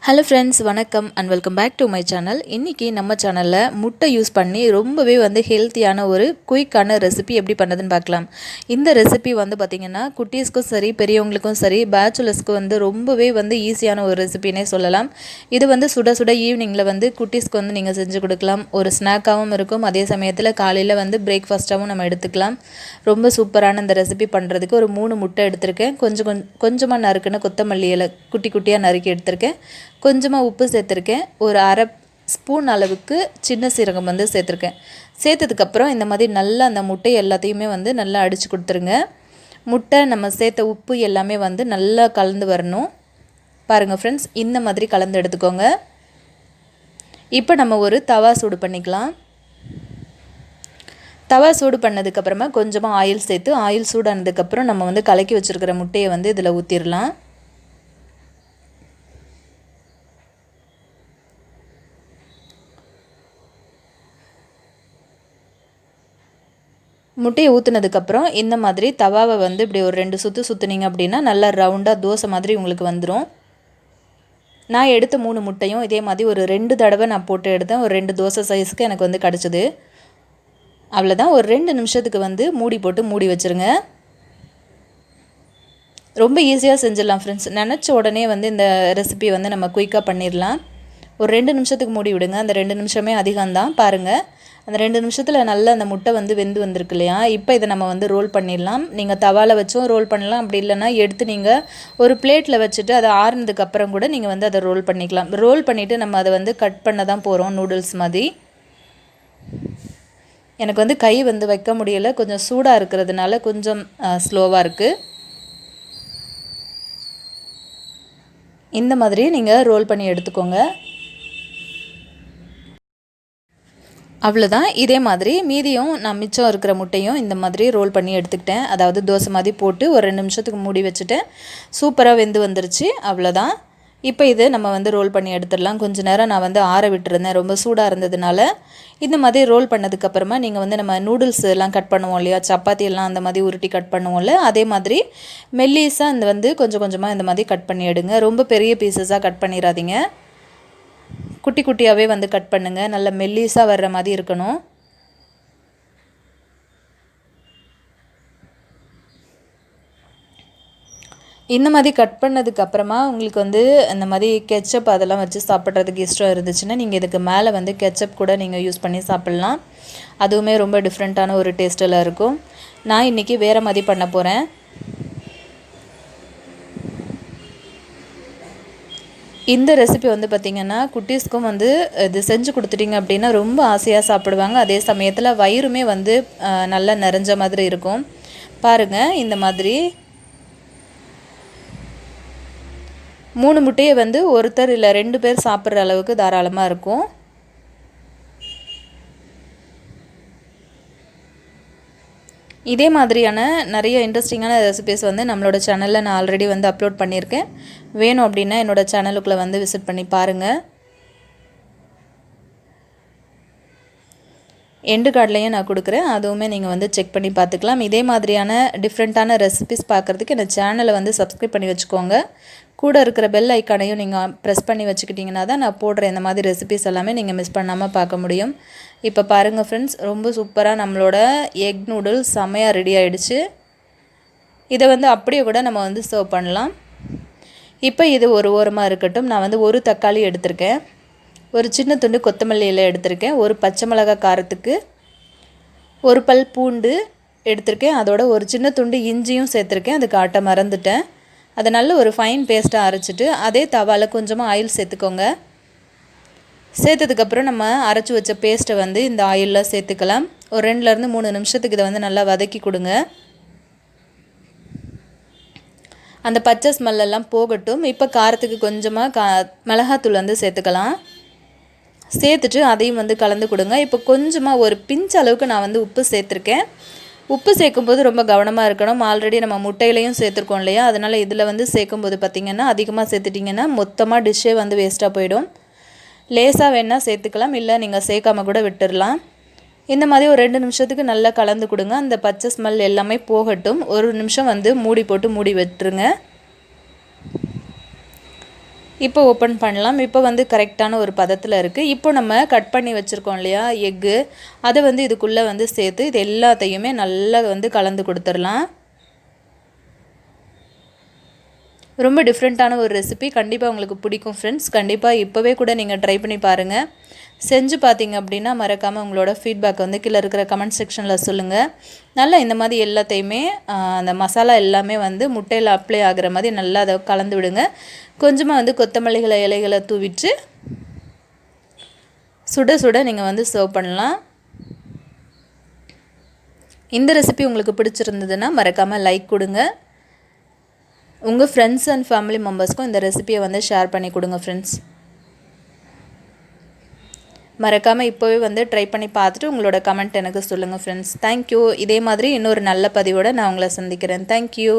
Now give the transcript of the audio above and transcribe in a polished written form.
Hello friends, வணக்கம் and welcome back to my channel. இன்றைக்கி நம்ம சேனலில் முட்டை யூஸ் பண்ணி ரொம்பவே ஹெல்த்தியான ஒரு குயிக்கான ரெசிபி எப்படி பண்ணுறதுன்னு பார்க்கலாம். இந்த ரெசிபி பார்த்திங்கன்னா குட்டீஸ்க்கும் சரி, பெரியவங்களுக்கும் சரி, பேச்சுலர்ஸ்க்கு ரொம்பவே ஈஸியான ஒரு ரெசிபினே சொல்லலாம். இது சுட சுட ஈவினிங்கில் குட்டீஸ்க்கு நீங்கள் செஞ்சு கொடுக்கலாம். ஒரு ஸ்நாக்காகவும் இருக்கும். அதே சமயத்தில் காலையில் பிரேக்ஃபாஸ்ட்டாகவும் நம்ம எடுத்துக்கலாம். ரொம்ப சூப்பரான இந்த ரெசிபி பண்ணுறதுக்கு ஒரு 3 முட்டை எடுத்திருக்கேன். கொஞ்சமாக நறுக்குன்னு கொத்தமல்லி இலை குட்டி குட்டியாக நறுக்கி எடுத்திருக்கேன். கொஞ்சமாக உப்பு சேர்த்துருக்கேன். ஒரு அரை ஸ்பூன் அளவுக்கு சின்ன சீரகம் சேர்த்துருக்கேன். சேர்த்ததுக்கப்புறம் இந்த மாதிரி நல்லா அந்த முட்டை எல்லாத்தையுமே நல்லா அடித்து கொடுத்துருங்க. முட்டை நம்ம சேர்த்த உப்பு எல்லாமே நல்லா கலந்து வரணும். பாருங்கள் ஃப்ரெண்ட்ஸ், இந்த மாதிரி கலந்து எடுத்துக்கோங்க. இப்போ நம்ம ஒரு தவா சூடு பண்ணிக்கலாம். தவா சூடு பண்ணதுக்கப்புறமா கொஞ்சமாக ஆயில் சேர்த்து, ஆயில் சூடானதுக்கப்புறம் நம்ம கலக்கி வச்சுருக்கிற முட்டையை இதில் ஊற்றிடலாம். முட்டையை ஊற்றுனதுக்கப்புறம் இந்த மாதிரி தவாவை இப்படி ஒரு 2 சுற்று சுற்றுனீங்க அப்படின்னா நல்லா ரவுண்டாக தோசை மாதிரி உங்களுக்கு வந்துடும். நான் எடுத்த 3 முட்டையும் இதே மாதிரி ஒரு 2 தடவை நான் போட்டு எடுத்தேன். ஒரு 2 தோசை சைஸுக்கு எனக்கு கிடச்சிது. அவ்வளோதான். ஒரு 2 நிமிஷத்துக்கு மூடி போட்டு மூடி வச்சுருங்க. ரொம்ப ஈஸியாக செஞ்சிடலாம் ஃப்ரெண்ட்ஸ். நினச்ச உடனே இந்த ரெசிபி நம்ம குயிக்காக பண்ணிடலாம். ஒரு 2 நிமிஷத்துக்கு மூடி விடுங்க. அந்த 2 நிமிஷமே அதிகம்தான். பாருங்கள், அந்த 2 நிமிஷத்தில் நல்லா அந்த முட்டை வெந்து வந்திருக்கு இல்லையா? இப்போ இதை நம்ம ரோல் பண்ணிடலாம். நீங்கள் தவாவில் வச்சும் ரோல் பண்ணலாம். அப்படி இல்லைன்னா எடுத்து நீங்கள் ஒரு பிளேட்டில் வச்சுட்டு அதை ஆறுனதுக்கப்புறம் கூட நீங்கள் அதை ரோல் பண்ணிக்கலாம். ரோல் பண்ணிவிட்டு நம்ம அதை கட் பண்ண தான் போகிறோம், நூடுல்ஸ் மாதிரி. எனக்கு கை வைக்க முடியலை. கொஞ்சம் சூடாக இருக்கிறதுனால கொஞ்சம் ஸ்லோவாக இருக்குது. இந்த மாதிரி நீங்கள் ரோல் பண்ணி எடுத்துக்கோங்க. அவ்வளோதான். இதே மாதிரி மீதியும் நான் மிச்சம் இருக்கிற முட்டையும் இந்த மாதிரி ரோல் பண்ணி எடுத்துக்கிட்டேன். அதாவது தோசை மாதிரி போட்டு ஒரு 2 நிமிஷத்துக்கு மூடி வச்சுட்டேன். சூப்பராக வெந்து வந்துருச்சு. அவ்வளோதான். இப்போ இது நம்ம ரோல் பண்ணி எடுத்துடலாம். கொஞ்சம் நேரம் நான் ஆற விட்டுருந்தேன், ரொம்ப சூடாக இருந்ததுனால. இந்த மாதிரி ரோல் பண்ணதுக்கப்புறமா நீங்கள் நம்ம நூடுல்ஸ் எல்லாம் கட் பண்ணுவோம் இல்லையா? சப்பாத்தி எல்லாம் அந்த மாதிரி உருட்டி கட் பண்ணுவோம்ல, அதே மாதிரி மெல்லிஸாக இந்த கொஞ்சம் கொஞ்சமாக இந்த மாதிரி கட் பண்ணி எடுங்க. ரொம்ப பெரிய பீசஸாக கட் பண்ணிடாதீங்க. குட்டி குட்டியாகவே கட் பண்ணுங்கள். நல்ல மெல்லிஸாக வர்ற மாதிரி இருக்கணும். இந்த மாதிரி கட் பண்ணதுக்கப்புறமா உங்களுக்கு இந்த மாதிரி கெச்சப் அதெல்லாம் வச்சு சாப்பிட்றதுக்கு இஷ்டம் இருந்துச்சுன்னா நீங்கள் இதுக்கு மேலே கெச்சப் கூட நீங்கள் யூஸ் பண்ணி சாப்பிட்லாம். அதுவுமே ரொம்ப டிஃப்ரெண்ட்டான ஒரு டேஸ்ட்டில் இருக்கும். நான் இன்றைக்கி வேறு மாதிரி பண்ண போகிறேன். இந்த ரெசிபி பார்த்திங்கன்னா குட்டீஸ்க்கும் இது செஞ்சு கொடுத்துட்டிங்க அப்படின்னா ரொம்ப ஆசையாக சாப்பிடுவாங்க. அதே சமயத்தில் வயிறுமே நல்லா நிறைஞ்ச மாதிரி இருக்கும். பாருங்கள், இந்த மாதிரி 3 முட்டையை ஒருத்தர் இல்லை 2 பேர் சாப்பிட்ற அளவுக்கு தாராளமாக இருக்கும். இதே மாதிரியான நிறைய இன்ட்ரெஸ்டிங்கான ரெசிபீஸ் நம்மளோட சேனலில் நான் ஆல்ரெடி அப்லோட் பண்ணியிருக்கேன். வேணும் அப்படின்னா என்னோடய சேனலுக்குள்ளே விசிட் பண்ணி பாருங்கள். எண்டு கார்ட்லேயும் நான் கொடுக்குறேன். அதுவுமே நீங்கள் செக் பண்ணி பார்த்துக்கலாம். இதே மாதிரியான டிஃப்ரெண்ட்டான ரெசிபிஸ் பார்க்குறதுக்கு இந்த சேனலை சப்ஸ்கிரைப் பண்ணி வச்சுக்கோங்க. கூட இருக்கிற பெல் ஐக்கானையும் நீங்கள் ப்ரெஸ் பண்ணி வச்சுக்கிட்டிங்கன்னா தான் நான் போடுற இந்த மாதிரி ரெசிபிஸ் எல்லாமே நீங்கள் மிஸ் பண்ணாமல் பார்க்க முடியும். இப்போ பாருங்கள் ஃப்ரெண்ட்ஸ், ரொம்ப சூப்பராக நம்மளோட எக் நூடுல்ஸ் செம்மையாக ரெடி ஆகிடுச்சு. இதை அப்படியே கூட நம்ம சர்வ் பண்ணலாம். இப்போ இது ஒரு ஓரமாக இருக்கட்டும். நான் ஒரு தக்காளி எடுத்திருக்கேன், ஒரு சின்ன துண்டு கொத்தமல்லி இலை எடுத்திருக்கேன், ஒரு பச்சை மிளகாய் காரத்துக்கு, ஒரு பல் பூண்டு எடுத்திருக்கேன், அதோட ஒரு சின்ன துண்டு இஞ்சியும் சேர்த்துருக்கேன். அது காட்ட மறந்துட்டேன். அதை நல்ல ஒரு ஃபைன் பேஸ்ட்டாக அரைச்சிட்டு அதே தவாவில் கொஞ்சமாக ஆயில் சேர்த்துக்கோங்க. சேர்த்ததுக்கப்புறம் நம்ம அரைச்சி வச்ச பேஸ்ட்டை இந்த ஆயிலில் சேர்த்துக்கலாம். ஒரு 2லேருந்து 3 நிமிஷத்துக்கு இதை நல்லா வதக்கி கொடுங்க. அந்த பச்சை ஸ்மெல்லெல்லாம் போகட்டும். இப்போ காரத்துக்கு கொஞ்சமாக மிளகாத்தூள் சேர்த்துக்கலாம். சேர்த்துட்டு அதையும் கலந்து கொடுங்க. இப்போ கொஞ்சமாக ஒரு பிஞ்ச் அளவுக்கு நான் உப்பு சேர்த்துருக்கேன். உப்பு சேர்க்கும்போது ரொம்ப கவனமாக இருக்கணும். ஆல்ரெடி நம்ம முட்டையிலையும் சேர்த்துருக்கோம் இல்லையா? அதனால் இதில் சேர்க்கும்போது பார்த்திங்கன்னா அதிகமாக சேர்த்துட்டிங்கன்னா மொத்தமாக டிஷ்ஷே வேஸ்ட்டாக போயிடும். லேசாக வேணால் சேர்த்துக்கலாம், இல்லை நீங்கள் சேர்க்காம கூட விட்டுடலாம். இந்த மாதிரி ஒரு 2 நிமிஷத்துக்கு நல்லா கலந்து கொடுங்க. அந்த பச்சை ஸ்மெல் எல்லாமே போகட்டும். ஒரு நிமிஷம் மூடி போட்டு மூடி விட்டுருங்க. இப்போ ஓப்பன் பண்ணலாம். இப்போ வந்து கரெக்டான ஒரு பதத்தில் இருக்குது. இப்போ நம்ம கட் பண்ணி வச்சுருக்கோம் இல்லையா எக்கு, அதை வந்து இதுக்குள்ளே வந்து சேர்த்து இது எல்லாத்தையுமே நல்லா வந்து கலந்து கொடுத்துடலாம். ரொம்ப டிஃப்ரெண்ட்டான ஒரு ரெசிபி, கண்டிப்பாக உங்களுக்கு பிடிக்கும் ஃப்ரெண்ட்ஸ். கண்டிப்பாக இப்போவே கூட நீங்கள் ட்ரை பண்ணி பாருங்கள். செஞ்சு பார்த்தீங்க அப்படின்னா மறக்காமல் உங்களோட ஃபீட்பேக் வந்து கீழே இருக்கிற கமெண்ட் செக்ஷனில் சொல்லுங்கள். நல்லா இந்த மாதிரி எல்லாத்தையுமே அந்த மசாலா எல்லாமே வந்து முட்டையில் அப்ளை ஆகிற மாதிரி நல்லா அதை கலந்து விடுங்க. கொஞ்சமாக வந்து கொத்தமல்லி இலைகளை தூவிட்டு சுட சுட நீங்கள் வந்து சர்வ் பண்ணலாம். இந்த ரெசிபி உங்களுக்கு பிடிச்சிருந்ததுன்னா மறக்காமல் லைக் கொடுங்க. உங்கள் ஃப்ரெண்ட்ஸ் அண்ட் ஃபேமிலி மெம்பர்ஸ்க்கும் இந்த ரெசிபியை வந்து ஷேர் பண்ணி கொடுங்க ஃப்ரெண்ட்ஸ். மறக்காமல் இப்போவே வந்து ட்ரை பண்ணி பார்த்துட்டு உங்களோட கமெண்ட் எனக்கு சொல்லுங்கள் ஃப்ரெண்ட்ஸ். தேங்க்யூ. இதே மாதிரி இன்னொரு நல்ல பதிவோடு நான் உங்களை சந்திக்கிறேன். தேங்க்யூ.